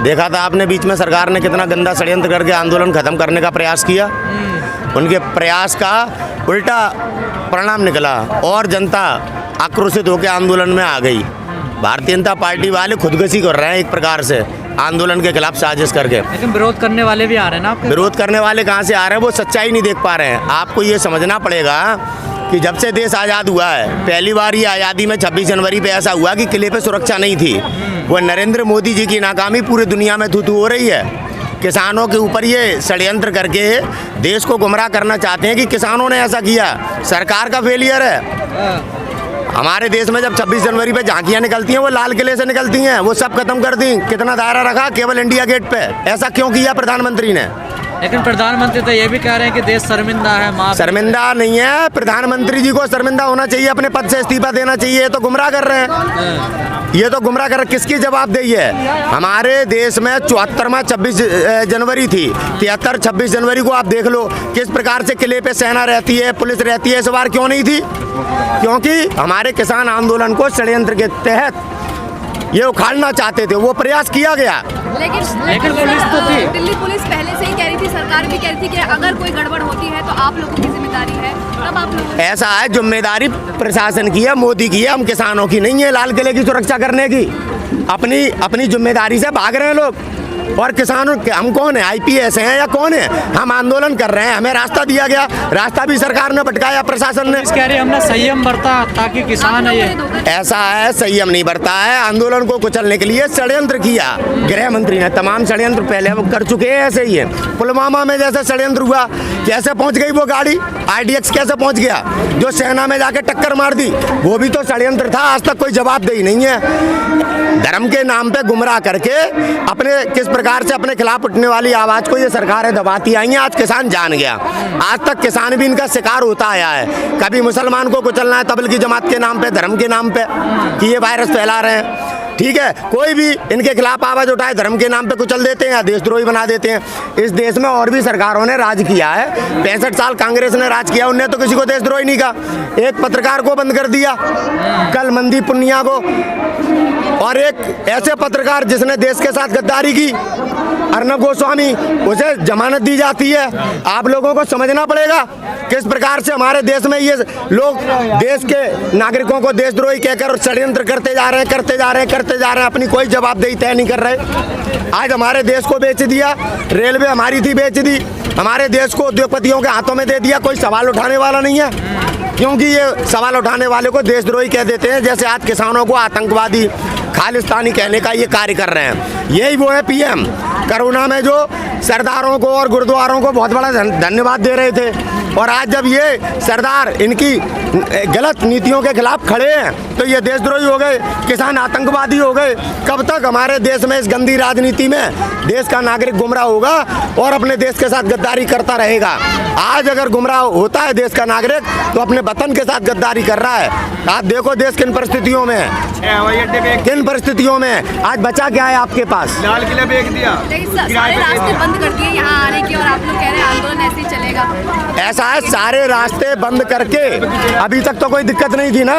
देखा था आपने बीच में सरकार ने कितना गंदा षड्यंत्र करके आंदोलन खत्म करने का प्रयास किया। उनके प्रयास का उल्टा परिणाम निकला और जनता आक्रोशित होकर आंदोलन में आ गई। भारतीय जनता पार्टी वाले खुदकुशी कर रहे हैं एक प्रकार से आंदोलन के खिलाफ साजिश करके। लेकिन विरोध करने वाले भी आ रहे हैं ना आपके? विरोध करने वाले कहाँ से आ रहे हैं? वो सच्चाई नहीं देख पा रहे हैं। आपको ये समझना पड़ेगा कि जब से देश आज़ाद हुआ है, पहली बार ये आज़ादी में 26 जनवरी पे ऐसा हुआ कि किले पे सुरक्षा नहीं थी। वो नरेंद्र मोदी जी की नाकामी पूरी दुनिया में थू-थू हो रही है। किसानों के ऊपर ये षड्यंत्र करके देश को गुमराह करना चाहते हैं कि किसानों ने ऐसा किया, सरकार का फेलियर है। हमारे देश में जब 26 जनवरी पे झांकियाँ निकलती हैं वो लाल किले से निकलती हैं, वो सब खत्म कर दी। कितना दायरा रखा केवल इंडिया गेट पे। ऐसा क्यों किया प्रधानमंत्री ने? लेकिन प्रधानमंत्री तो ये भी कह रहे हैं कि देश शर्मिंदा है। शर्मिंदा नहीं है, प्रधानमंत्री जी को शर्मिंदा होना चाहिए, अपने पद से इस्तीफा देना चाहिए। ये तो गुमराह कर रहे हैं, ये तो गुमराह कर रहे हैं। किसकी जवाबदेही है? हमारे देश में 74वां 26 जनवरी थी, 73 26 जनवरी को आप देख लो किस प्रकार से किले पे सेना रहती है, पुलिस रहती है। इस बार क्यों नहीं थी? क्योंकि हमारे किसान आंदोलन को षड्यंत्र के तहत ये उखाड़ना चाहते थे, वो प्रयास किया गया। लेकिन पुलिस तो थी, दिल्ली पुलिस पहले से ही कह रही थी, सरकार भी कह रही थी कि अगर कोई गड़बड़ होती है तो आप लोगों की जिम्मेदारी है। तब आप लोग ऐसा है, जिम्मेदारी प्रशासन की है, मोदी की है, हम किसानों की नहीं है लाल किले की सुरक्षा करने की। अपनी जिम्मेदारी से भाग रहे हैं लोग। और किसानों हम कौन है? IPS हैं या कौन है? हम आंदोलन कर रहे हैं, हमें रास्ता दिया गया, रास्ता भी सरकार ने भटकाया, प्रशासन ने। कह रहे हमने संयम बरता ताकि किसान है ये। ऐसा है, संयम नहीं बरता है। आंदोलन को कुचलने के लिए षड्यंत्र किया गृह मंत्री ने। तमाम षड्यंत्र पहले वो कर चुके हैं। ऐसे ही है पुलवामा में जैसे षड्यंत्र हुआ, कैसे पहुंच गई वो गाड़ी, IDX कैसे पहुंच गया, जो सेना में जाके टक्कर मार दी, वो भी तो षड्यंत्र था। आज तक कोई जवाबदेही नहीं है। धर्म के नाम पे गुमराह करके अपने किस प्रकार से अपने खिलाफ उठने वाली आवाज को ये सरकारें दबाती आई हैं। आज किसान जान गया, आज तक किसान भी इनका शिकार होता आया है। कभी मुसलमान को कुचलना है तबलीगी जमात के नाम पे, धर्म के नाम पे कि ये वायरस फैला रहे हैं। ठीक है, कोई भी इनके खिलाफ आवाज उठाए धर्म के नाम पे कुचल देते हैं या देशद्रोही बना देते हैं। इस देश में और भी सरकारों ने राज किया है। 65 साल कांग्रेस ने राज किया, उनने तो किसी को देशद्रोही नहीं कहा। एक पत्रकार को बंद कर दिया कल, मनदीप पुनिया को, और एक ऐसे पत्रकार जिसने देश के साथ गद्दारी की, अर्नब गोस्वामी, उसे जमानत दी जाती है। आप लोगों को समझना पड़ेगा किस प्रकार से हमारे देश में ये लोग देश के नागरिकों को देशद्रोही कहकर षड्यंत्र करते जा रहे हैं, अपनी कोई जवाबदेही तय नहीं कर रहे। आज हमारे देश को बेच दिया, रेलवे हमारी थी बेच दी, हमारे देश को उद्योगपतियों के हाथों में दे दिया। कोई सवाल उठाने वाला नहीं है, क्योंकि ये सवाल उठाने वाले को देशद्रोही कह देते हैं। जैसे आज किसानों को आतंकवादी, खालिस्तानी कहने का ये कार्य कर रहे हैं। यही वो है PM कोरोना में जो सरदारों को और गुरुद्वारों को बहुत बड़ा धन्यवाद दे रहे थे, और आज जब ये सरदार इनकी गलत नीतियों के खिलाफ खड़े हैं तो ये देशद्रोही हो गए, किसान आतंकवादी हो गए। कब तक हमारे देश में इस गंदी राजनीति में देश का नागरिक गुमराह होगा और अपने देश के साथ गद्दारी करता रहेगा? आज अगर गुमराह होता है देश का नागरिक तो अपने वतन के साथ गद्दारी कर रहा है। आप देखो देश किन परिस्थितियों में है, किन परिस्थितियों में। आज बचा क्या है आपके पास? लाल किला बेच दिया, सारे रास्ते बंद कर दिए यहाँ आने के, और आप लोग कह रहे हैं आंदोलन ऐसे ही चलेगा। ऐसा है, सारे रास्ते बंद करके, अभी तक तो कोई दिक्कत नहीं थी ना,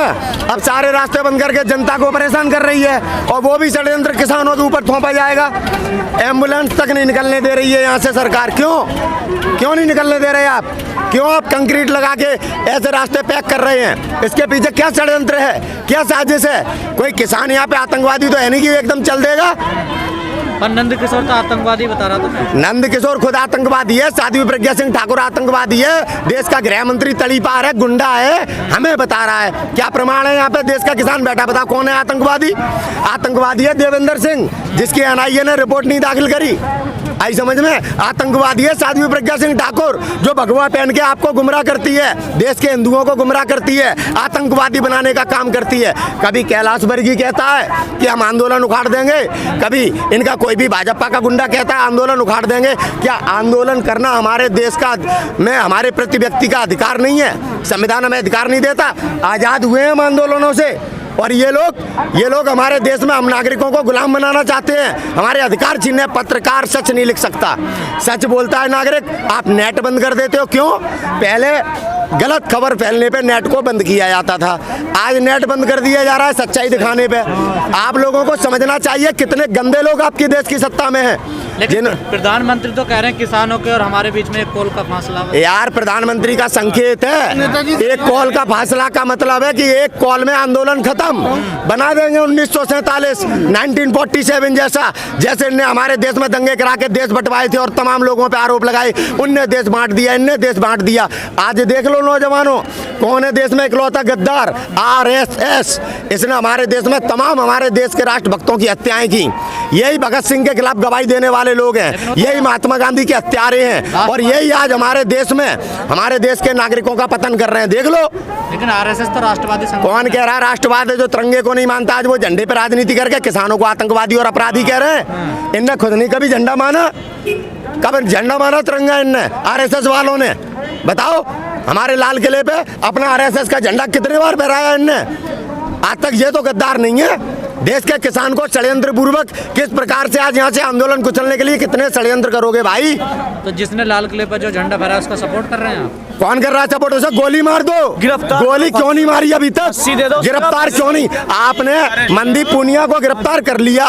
अब सारे रास्ते बंद करके जनता को परेशान कर रही है, और वो भी षड्यंत्र किसानों के ऊपर थोपा जाएगा। एम्बुलेंस तक नहीं निकलने दे रही है यहाँ से सरकार। क्यों नहीं निकलने दे रहे आप? क्यों आप कंक्रीट लगा के ऐसे रास्ते पैक कर रहे हैं? इसके पीछे क्या षड्यंत्र है, क्या साजिश है? कोई किसान यहाँ पे आतंकवादी तो है नहीं कि एकदम चल देगा। पर नंद किशोर तो आतंकवादी बता रहा था। नंद किशोर खुद आतंकवादी है, साध्वी प्रज्ञा सिंह ठाकुर आतंकवादी है, देश का गृह मंत्री तड़ीपार है, गुंडा है, हमें बता रहा है। क्या प्रमाण है यहाँ पे? देश का किसान बैठा, बता कौन है आतंकवादी? आतंकवादी है देवेंद्र सिंह, जिसकी NIA ने रिपोर्ट नहीं दाखिल करी। आई समझ में? आतंकवादी है साध्वी प्रज्ञा सिंह ठाकुर, जो भगवा पहन के आपको गुमराह करती है, देश के हिंदुओं को गुमराह करती है, आतंकवादी बनाने का काम करती है। कभी कैलाश वर्गीय कहता है कि हम आंदोलन उखाड़ देंगे, कभी इनका कोई भी भाजपा का गुंडा कहता है आंदोलन उखाड़ देंगे। क्या आंदोलन करना हमारे देश का में हमारे प्रति व्यक्ति का अधिकार नहीं है? संविधान हमें अधिकार नहीं देता? आज़ाद हुए हम आंदोलनों से, और ये लोग हमारे देश में हम नागरिकों को गुलाम बनाना चाहते हैं, हमारे अधिकार छीनने। पत्रकार सच नहीं लिख सकता, सच बोलता है नागरिक। आप नेट बंद कर देते हो, क्यों? पहले गलत खबर फैलने पे नेट को बंद किया जाता था। आज नेट बंद कर दिया जा रहा है सच्चाई दिखाने पे। आप लोगों को समझना चाहिए कितने गंदे लोग आपके देश की सत्ता में हैं। लेकिन प्रधानमंत्री तो कह रहे हैं किसानों के और हमारे बीच में एक कॉल का फासला है। यार प्रधानमंत्री का संकेत है, एक कॉल का फासला का मतलब है कि एक कॉल में आंदोलन खत्म बना देंगे। 1947 1947 जैसा, जैसे इनने हमारे देश में दंगे करा के देश बंटवाए थे और तमाम लोगों पे आरोप लगाए, उनने देश बांट दिया, इनने देश बांट दिया। आज देख लो नौजवानों, कौन है देश में इकलौता गद्दार? RSS। इसने हमारे देश में तमाम हमारे देश के राष्ट्रभक्तों की हत्याएं की। यही भगत सिंह के खिलाफ गवाही देने वाले लोग हैं, यही महात्मा गांधी के हत्यारे हैं, और यही आज हमारे देश में हमारे देश के नागरिकों का पतन कर रहे हैं। देख लो। लेकिन RSS तो राष्ट्रवादी कौन कह रहा है राष्ट्रवाद है? जो तिरंगे को नहीं मानता आज वो झंडे पे राजनीति करके किसानों को आतंकवादी और अपराधी कह रहे हैं। इनने खुद नहीं कभी झंडा माना, कब झंडा माना तिरंगा इनने? RSS वालों ने बताओ, हमारे लाल किले पे अपना RSS का झंडा कितने बार फहराया इनने? आज तक ये तो गद्दार नहीं है। देश के किसान को षड्यंत्र पूर्वक किस प्रकार से आज यहाँ से आंदोलन कुचलने के लिए कितने षड्यंत्र करोगे भाई? तो जिसने लाल किले पर जो झंडा फहराया उसका सपोर्ट कर रहे हैं आप? कौन कर रहा है सपोर्ट? उसे गोली मार दो। गिरफ्तार, गोली क्यों नहीं मारी अभी तक? दे दो। गिरफ्तार क्यों नहीं? आपने मनदीप पुनिया को गिरफ्तार कर लिया,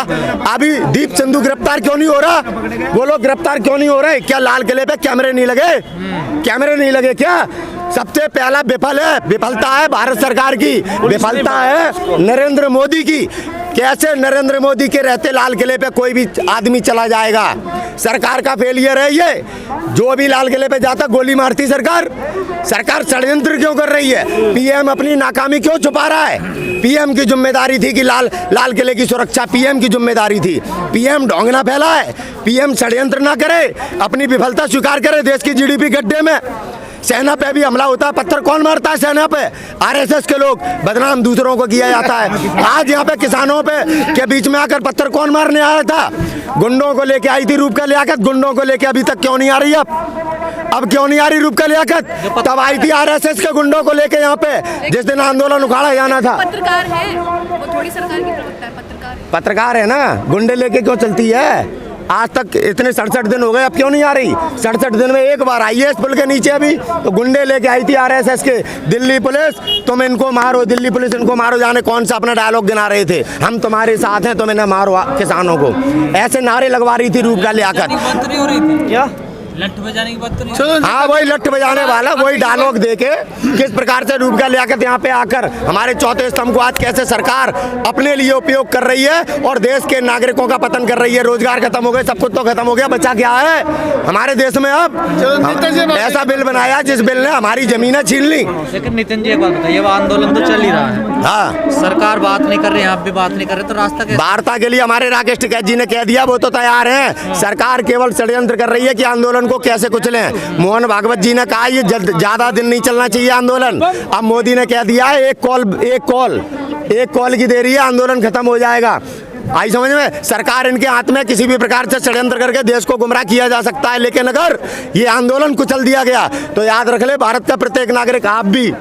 अभी दीप सिंधु गिरफ्तार क्यों नहीं हो रहा? वो लोग गिरफ्तार क्यों नहीं हो रहे? क्या लाल किले पे कैमरे नहीं लगे? कैमरे नहीं लगे क्या? सबसे पहला विफलता है भारत सरकार की, विफलता है नरेंद्र मोदी की। कैसे नरेंद्र मोदी के रहते लाल किले पे कोई भी आदमी चला जाएगा? सरकार का फेलियर है ये। जो भी लाल किले पे जाता गोली मारती सरकार। सरकार षड्यंत्र क्यों कर रही है? PM अपनी नाकामी क्यों छुपा रहा है? PM की जिम्मेदारी थी कि लाल किले की सुरक्षा PM की जिम्मेदारी थी। PM ढोंग ना फैलाए, PM षड्यंत्र ना करे, अपनी विफलता स्वीकार करे। देश की GDP गड्ढे में, सेना पे भी हमला होता है, पत्थर कौन मारता है सेना पे? RSS के लोग। बदनाम दूसरों को किया जाता है। आज यहाँ पे किसानों पे के बीच में आकर पत्थर कौन मारने आया था? गुंडों को लेके आई थी रूपका लियाकत। गुंडों को लेके अभी तक क्यों नहीं आ रही? अब क्यों नहीं आ रही रूपका लियाकत? तब आई थी RSS के गुंडों को लेके यहाँ पे, जिस दिन आंदोलन उखाड़ा जाना था। पत्रकार है वो, थोड़ी सरकार की प्रवक्ता है, पत्रकार है ना, गुंडे लेके क्यों चलती है? आज तक इतने 67 दिन हो गए, अब क्यों नहीं आ रही? 67 दिन में एक बार आई है इस पुल के नीचे। अभी तो गुंडे लेके आई थी RSS के। दिल्ली पुलिस तुम इनको मारो, दिल्ली पुलिस इनको मारो, जाने कौन सा अपना डायलॉग गिना रहे थे, हम तुम्हारे साथ हैं, तुम इन्हें मारो किसानों को। ऐसे नारे लगवा रही थी रूपका लियाकत। क्या लट्ठ बजाने की बात तो नहीं? हाँ, वही लट्ठ बजाने वाला, वही डायलॉग देके किस प्रकार से रूपका लियाकत यहाँ पे आकर हमारे चौथे स्तंभ को आज कैसे सरकार अपने लिए उपयोग कर रही है और देश के नागरिकों का पतन कर रही है। रोजगार खत्म हो गए, सब कुछ तो खत्म हो गया, बचा क्या है हमारे देश में? अब ऐसा बिल बनाया जिस बिल ने हमारी जमीनें छीन ली। लेकिन नितिन जी एक बात बताइए, वो आंदोलन तो चल ही रहा है, हाँ, सरकार बात नहीं कर रही, आप भी बात नहीं कर रहे, तो रास्ता कैसे? वार्ता के लिए हमारे राकेश टिकैत जी ने कह दिया वो तो तैयार हैं। सरकार केवल षड्यंत्र कर रही है कि आंदोलन को कैसे कुचलें। मोहन भागवत जी ने कहा ये ज्यादा दिन नहीं चलना चाहिए आंदोलन। अब मोदी ने कह दिया है एक कॉल की देरी है, आंदोलन खत्म हो जाएगा। आई समझ में? सरकार इनके हाथ में किसी भी प्रकार से षड्यंत्र करके देश को गुमराह किया जा सकता है, लेकिन अगर ये आंदोलन कुचल दिया गया तो याद रख ले भारत का प्रत्येक नागरिक, आप भी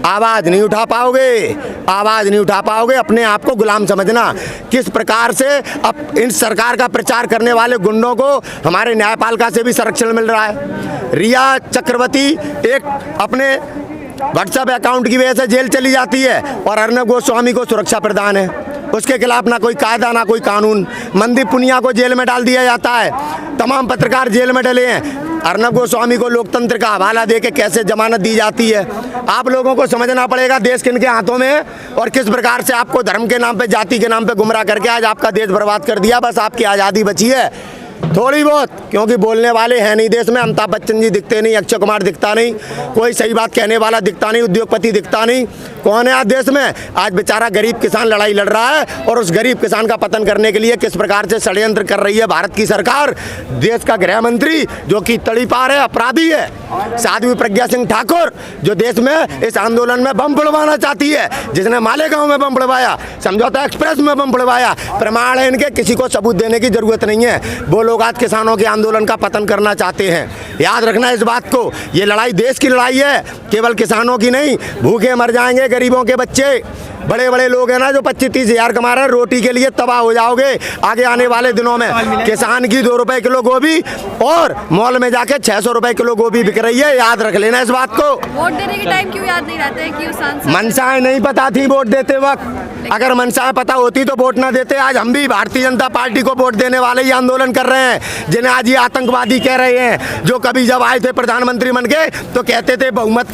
आवाज नहीं उठा पाओगे, आवाज नहीं उठा पाओगे। अपने आप को गुलाम समझना। किस प्रकार से अब इन सरकार का प्रचार करने वाले गुंडों को हमारे न्यायपालिका से भी संरक्षण मिल रहा है। रिया चक्रवर्ती एक अपने व्हाट्सएप अकाउंट की वजह से जेल चली जाती है और अर्नब गोस्वामी को सुरक्षा प्रदान है। उसके खिलाफ ना कोई कायदा ना कोई कानून। मनदीप पुनिया को जेल में डाल दिया जाता है, तमाम पत्रकार जेल में डले हैं। अर्नब गोस्वामी को लोकतंत्र का हवाला दे के कैसे जमानत दी जाती है? आप लोगों को समझना पड़ेगा देश किनके हाथों में है और किस प्रकार से आपको धर्म के नाम पे, जाति के नाम पे गुमराह करके आज आपका देश बर्बाद कर दिया। बस आपकी आज़ादी बची है थोड़ी बहुत, क्योंकि बोलने वाले हैं नहीं देश में। अमिताभ बच्चन जी दिखते नहीं, अक्षय कुमार दिखता नहीं, कोई सही बात कहने वाला दिखता नहीं, उद्योगपति दिखता नहीं। कौन है आज देश में? आज बेचारा गरीब किसान लड़ाई लड़ रहा है और उस गरीब किसान का पतन करने के लिए किस प्रकार से षड्यंत्र कर रही है भारत की सरकार। देश का गृह मंत्री जो कि तड़ीपार है, अपराधी है, साध्वी प्रज्ञा सिंह ठाकुर, जो देश में इस आंदोलन में बम पड़वाना चाहती है, जिसने मालेगांव में बम पड़वाया, समझौता एक्सप्रेस में बम पड़वाया। प्रमाण है इनके, किसी को सबूत देने की जरूरत नहीं है। वो लोग आज किसानों के आंदोलन का पतन करना चाहते हैं। याद रखना इस बात को, ये लड़ाई देश की लड़ाई है, केवल किसानों की नहीं। भूखे मर जाएंगे गरीबों के बच्चे, बड़े बड़े लोग हैं ना जो 25-30 हजार कमा रहे हैं, रोटी के लिए तबाह हो जाओगे आगे आने वाले दिनों में। किसान की 2 रुपए किलो गोभी और मॉल में जाके 600 रुपए किलो गोभी बिक रही है, याद रख लेना इस बात को। वोट देने के टाइम क्यों याद नहीं रहता है कि वो सांसद मनसाएं नहीं पता थी वोट देते वक्त, अगर मनसाएं पता होती तो वोट ना देते। आज हम भी भारतीय जनता पार्टी को वोट देने वाले ही आंदोलन कर रहे हैं, जिन्हें आज ये आतंकवादी कह रहे हैं। जो कभी जब आए थे प्रधानमंत्री बन के तो कहते थे बहुमत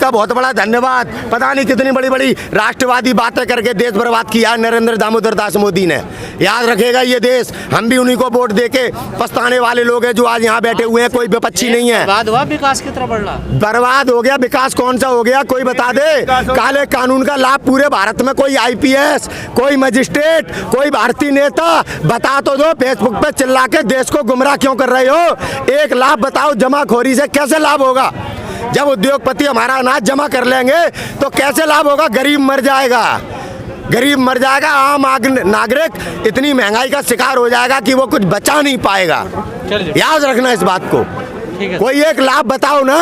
का बहुत बड़ा धन्यवाद, पता नहीं कितनी बड़ी बड़ी राष्ट्रवादी बातें करके देश बर्बाद किया नरेंद्र दामोदर दास मोदी ने। याद रखेगा ये देश, हम भी उन्हीं को वोट देके पछताने वाले लोग हैं जो आज यहाँ बैठे हुए हैं। कोई विपक्षी नहीं है। बर्बाद हुआ विकास की तरफ बढ़ रहा। बर्बाद हो गया, विकास कौन सा हो गया कोई बता दे। काले कानून का लाभ पूरे भारत में कोई आईपीएस, कोई मजिस्ट्रेट, कोई भारतीय नेता बता तो दो। फेसबुक पे चिल्ला के देश को गुमराह क्यों कर रहे हो? एक लाभ बताओ, जमाखोरी से कैसे लाभ होगा? जब उद्योगपति हमारा अनाज जमा कर लेंगे तो कैसे लाभ होगा? गरीब मर जाएगा, गरीब मर जाएगा, आम नागरिक इतनी महंगाई का शिकार हो जाएगा कि वो कुछ बचा नहीं पाएगा। चलिए। याद रखना इस बात को। ठीक है। कोई एक लाभ बताओ ना।